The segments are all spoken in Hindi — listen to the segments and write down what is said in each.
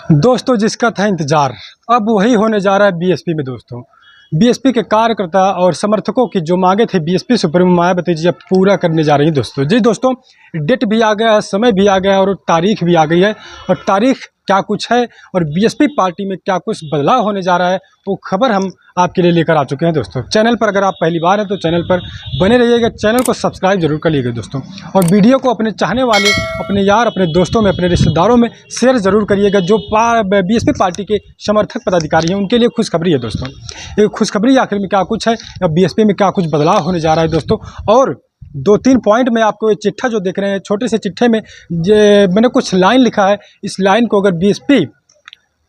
दोस्तों जिसका था इंतज़ार अब वही होने जा रहा है बीएसपी में। दोस्तों बीएसपी के कार्यकर्ता और समर्थकों की जो मांगे थे बीएसपी सुप्रीमो मायावती जी अब पूरा करने जा रही हैं। दोस्तों डेट भी आ गया है, समय भी आ गया है और तारीख भी आ गई है। और तारीख क्या कुछ है और बीएसपी पार्टी में क्या कुछ बदलाव होने जा रहा है वो खबर हम आपके लिए लेकर आ चुके हैं। दोस्तों चैनल पर अगर आप पहली बार हैं तो चैनल पर बने रहिएगा, चैनल को सब्सक्राइब जरूर करिएगा दोस्तों। और वीडियो को अपने चाहने वाले, अपने यार, अपने दोस्तों में, अपने रिश्तेदारों में शेयर ज़रूर करिएगा। जो बीएसपी पार्टी के समर्थक पदाधिकारी हैं उनके लिए खुशखबरी है दोस्तों। ये खुशखबरी आखिर में क्या कुछ है या बीएसपी में क्या कुछ बदलाव होने जा रहा है दोस्तों। और 2-3 पॉइंट में आपको ये चिट्ठा जो देख रहे हैं, छोटे से चिट्ठे में मैंने कुछ लाइन लिखा है। इस लाइन को अगर बीएसपी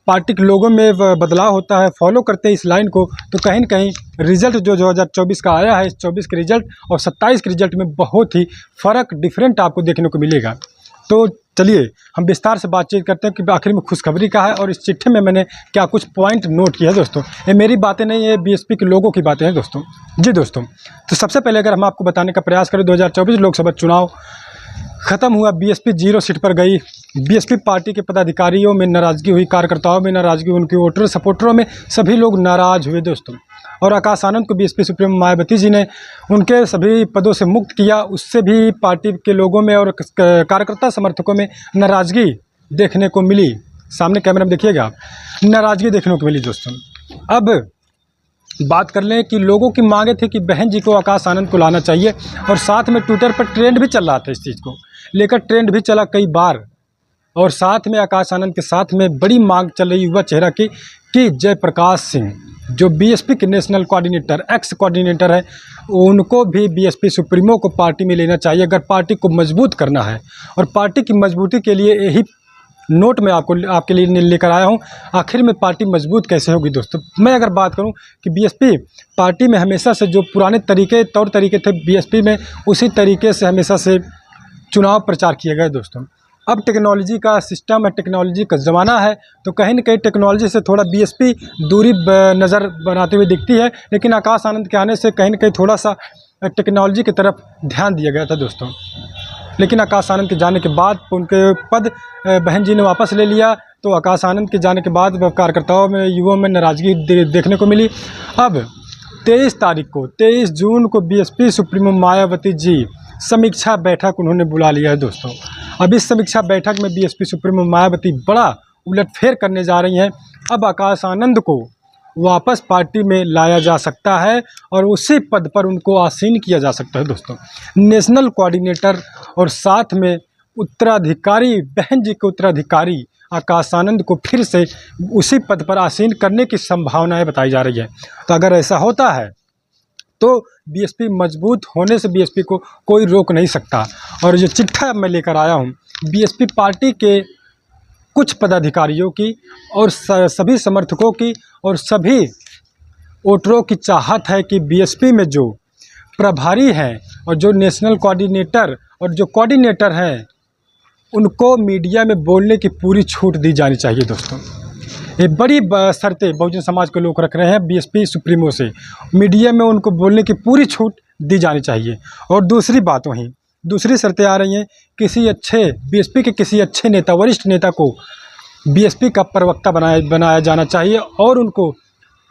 पार्टी के लोगों में बदलाव होता है, फॉलो करते हैं इस लाइन को, तो कहीं न कहीं रिजल्ट जो 2024 का आया है, इस 24 के रिजल्ट और 27 के रिजल्ट में बहुत ही फ़र्क, डिफरेंट आपको देखने को मिलेगा। तो चलिए हम विस्तार से बातचीत करते हैं कि आखिर में खुशखबरी क्या है और इस चिट्ठे में मैंने क्या कुछ पॉइंट नोट किया है। दोस्तों ये मेरी बातें नहीं है, बीएसपी के लोगों की बातें हैं दोस्तों। जी दोस्तों, तो सबसे पहले अगर हम आपको बताने का प्रयास करें, 2024 लोकसभा चुनाव ख़त्म हुआ, बीएसपी 0 सीट पर गई। बीएसपी पार्टी के पदाधिकारियों में नाराज़गी हुई, कार्यकर्ताओं में नाराज़गी, उनके वोटर सपोर्टरों में सभी लोग नाराज़ हुए दोस्तों। और आकाश आनंद को बीएसपी सुप्रीमो मायावती जी ने उनके सभी पदों से मुक्त किया। उससे भी पार्टी के लोगों में और कार्यकर्ता समर्थकों में नाराज़गी देखने को मिली। सामने कैमरा में देखिएगा आप, नाराज़गी देखने को मिली दोस्तों। अब बात कर लें कि लोगों की मांगे थी कि बहन जी को, आकाश आनंद को लाना चाहिए। और साथ में ट्विटर पर ट्रेंड भी चल रहा था, इस चीज़ को लेकर ट्रेंड भी चला कई बार। और साथ में आकाश आनंद के साथ में बड़ी मांग चल रही युवा चेहरा की कि जयप्रकाश सिंह जो बीएसपी के नेशनल कोऑर्डिनेटर, एक्स कोऑर्डिनेटर है, उनको भी बीएसपी सुप्रीमो को पार्टी में लेना चाहिए अगर पार्टी को मजबूत करना है। और पार्टी की मजबूती के लिए यही नोट मैं आपके लिए लेकर आया हूं। आखिर में पार्टी मजबूत कैसे होगी दोस्तों। मैं अगर बात करूं कि बीएसपी पार्टी में हमेशा से जो पुराने तौर तरीके थे बीएसपी में, उसी तरीके से हमेशा से चुनाव प्रचार किए गए दोस्तों। अब टेक्नोलॉजी का सिस्टम है, टेक्नोलॉजी का ज़माना है, तो कहीं न कहीं टेक्नोलॉजी से थोड़ा बीएसपी दूरी नज़र बनाते हुए दिखती है। लेकिन आकाश आनंद के आने से कहीं न कहीं थोड़ा सा टेक्नोलॉजी की तरफ ध्यान दिया गया था दोस्तों। लेकिन आकाश आनंद के जाने के बाद उनके पद बहन जी ने वापस ले लिया, तो आकाश आनंद के जाने के बाद कार्यकर्ताओं में, युवाओं में नाराज़गी देखने को मिली। अब 23 जून को बीएसपी सुप्रीमो मायावती जी समीक्षा बैठक उन्होंने बुला लिया है दोस्तों। अब इस समीक्षा बैठक में बीएसपी सुप्रीमो मायावती बड़ा उलटफेर करने जा रही हैं। अब आकाश आनंद को वापस पार्टी में लाया जा सकता है और उसी पद पर उनको आसीन किया जा सकता है दोस्तों। नेशनल कोऑर्डिनेटर और साथ में उत्तराधिकारी, बहन जी के उत्तराधिकारी आकाश आनंद को फिर से उसी पद पर आसीन करने की संभावनाएं बताई जा रही है। तो अगर ऐसा होता है तो बीएसपी मजबूत होने से बीएसपी को कोई रोक नहीं सकता। और जो चिट्ठा मैं लेकर आया हूँ बीएसपी पार्टी के कुछ पदाधिकारियों की और सभी समर्थकों की और सभी वोटरों की चाहत है कि बीएसपी में जो प्रभारी हैं और जो नेशनल कोऑर्डिनेटर और जो कोऑर्डिनेटर हैं उनको मीडिया में बोलने की पूरी छूट दी जानी चाहिए दोस्तों। ये बड़ी शर्तें बहुजन समाज के लोग रख रहे हैं बीएसपी सुप्रीमो से, मीडिया में उनको बोलने की पूरी छूट दी जानी चाहिए। और दूसरी बात, वहीं दूसरी शर्तें आ रही हैं, बीएसपी के किसी अच्छे नेता, वरिष्ठ नेता को बीएसपी का प्रवक्ता बनाया जाना चाहिए और उनको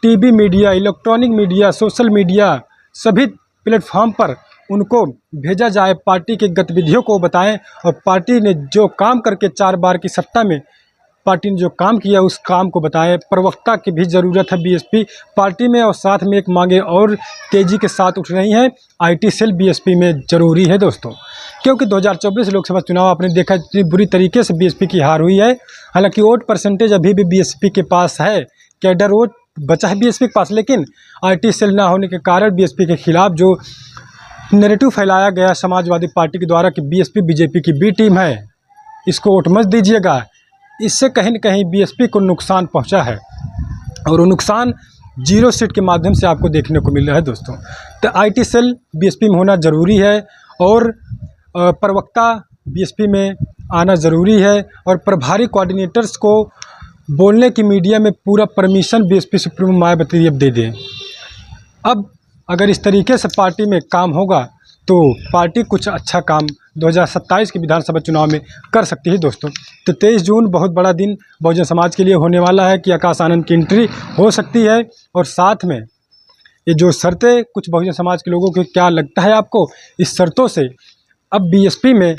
TV media, electronic media, social media सभी प्लेटफॉर्म पर उनको भेजा जाए, पार्टी की गतिविधियों को बताएं और पार्टी ने जो काम करके 4 बार की सत्ता में पार्टी ने जो काम किया उस काम को बताएं। प्रवक्ता की भी ज़रूरत है बीएसपी पार्टी में। और साथ में एक मांगे और तेज़ी के साथ उठ रही हैं, आईटी सेल बीएसपी में ज़रूरी है दोस्तों। क्योंकि 2024 लोकसभा चुनाव आपने देखा इतनी बुरी तरीके से बीएसपी की हार हुई है। हालांकि वोट परसेंटेज अभी भी बीएसपी के पास है, कैडर वोट बचा है बीएसपी के पास, लेकिन आईटी सेल ना होने के कारण बीएसपी के खिलाफ जो नैरेटिव फैलाया गया समाजवादी पार्टी के द्वारा कि बीएसपी बीजेपी की बी टीम है, इसको वोट मत दीजिएगा, इससे कहीं न कहीं बीएसपी को नुकसान पहुंचा है। और वो नुकसान 0 सीट के माध्यम से आपको देखने को मिल रहा है दोस्तों। तो आईटी सेल बीएसपी में होना ज़रूरी है और प्रवक्ता बीएसपी में आना ज़रूरी है और प्रभारी कोऑर्डिनेटर्स को बोलने की मीडिया में पूरा परमिशन बीएसपी सुप्रीमो मायावती अब दे दें। अब अगर इस तरीके से पार्टी में काम होगा तो पार्टी कुछ अच्छा काम 2027 के विधानसभा चुनाव में कर सकती है दोस्तों। तो 23 जून बहुत बड़ा दिन बहुजन समाज के लिए होने वाला है कि आकाश आनंद की एंट्री हो सकती है। और साथ में ये जो शर्तें कुछ बहुजन समाज के लोगों को, क्या लगता है आपको इस शर्तों से अब बीएसपी में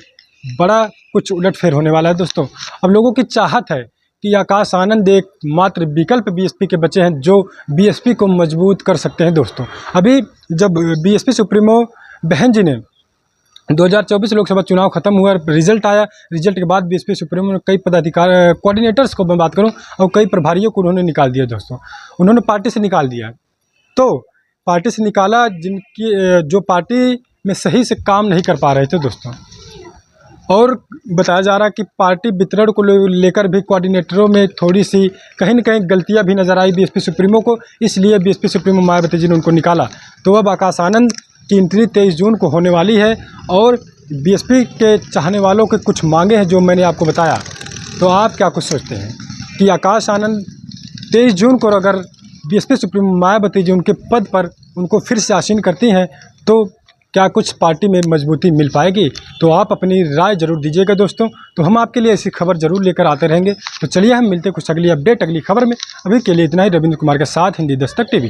बड़ा कुछ उलटफेर होने वाला है दोस्तों। अब लोगों की चाहत है कि आकाश आनंद एक मात्र विकल्प बीएसपी के बचे हैं जो बीएसपी को मजबूत कर सकते हैं दोस्तों। अभी जब बीएसपी सुप्रीमो बहन जी ने 2024 लोकसभा चुनाव खत्म हुआ, रिजल्ट आया, रिजल्ट के बाद बीएसपी सुप्रीमो ने कई पदाधिकारी कोऑर्डिनेटर्स को मैं बात करूं और कई प्रभारियों को उन्होंने निकाल दिया दोस्तों। उन्होंने पार्टी से निकाल दिया। तो पार्टी से निकाला जिनकी जो पार्टी में सही से काम नहीं कर पा रहे थे दोस्तों। और बताया जा रहा है कि पार्टी वितरण को लेकर भी कोऑर्डिनेटरों में थोड़ी सी कहीं न कहीं गलतियां भी नजर आई बीएसपी सुप्रीमो को, इसलिए बीएसपी सुप्रीमो मायावती जी ने उनको निकाला। तो अब आकाश आनंद की एंट्री 23 जून को होने वाली है और बीएसपी के चाहने वालों के कुछ मांगे हैं जो मैंने आपको बताया। तो आप क्या कुछ सोचते हैं कि आकाश आनंद 23 जून को अगर बीएसपी सुप्रीमो मायावती जी उनके पद पर उनको फिर से आसीन करती हैं तो क्या कुछ पार्टी में मजबूती मिल पाएगी? तो आप अपनी राय जरूर दीजिएगा दोस्तों। तो हम आपके लिए ऐसी खबर जरूर लेकर आते रहेंगे। तो चलिए हम मिलते हैं कुछ अगली अपडेट अगली खबर में। अभी के लिए इतना ही। रविंद्र कुमार के साथ, हिंदी दस्तक टीवी।